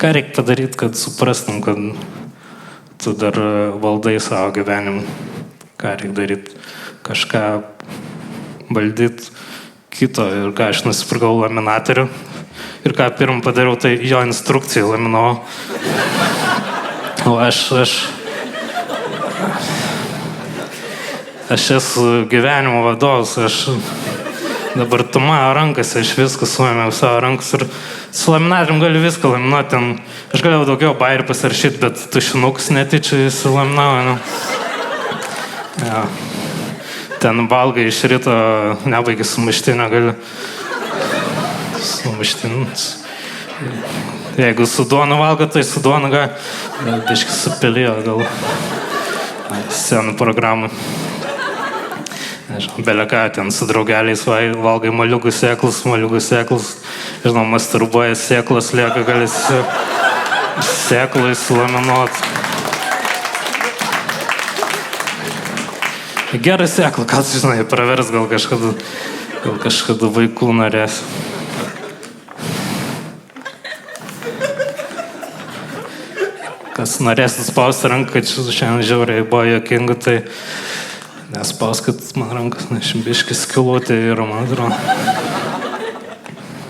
ką reikia padaryti, kad suprastum, kad tu dar valdai savo gyvenimą. Ką reikia daryti? Kažką valdyti kito. Ir ką aš nusipirkau laminatorių. Ir ką pirmą padariau, tai jo instrukciją laminau. O aš esu gyvenimo vadovas, aš dabar tu mano rankose, aš viską suėmiau savo rankas ir su laminatorium gali viską laminuoti. Aš galėjau daugiau bairių pasirašyti, bet tušinukus netyčia įsilaminau. Nu. Ja. Ten valgai iš ryto, nebaigi sumuštinio, gali sumuštinus. Jeigu su duonu valgo, tai su duonu gali biškį supilėjo gal scenų programų. Nežinau, beleką, ten su draugeliais valgai moliūgų sėklus. Žinau, masturbuoja sėklos, lieka gali sėklai sulaminuoti. Gerą sėklą, gal žinai, pravers gal kažkada vaikų norės. Kas norės spausti ranką, kad šiandien žiauriai buvo juokinga, tai nespauskit man rankas, nes biškis skilutė yra, man atrodo.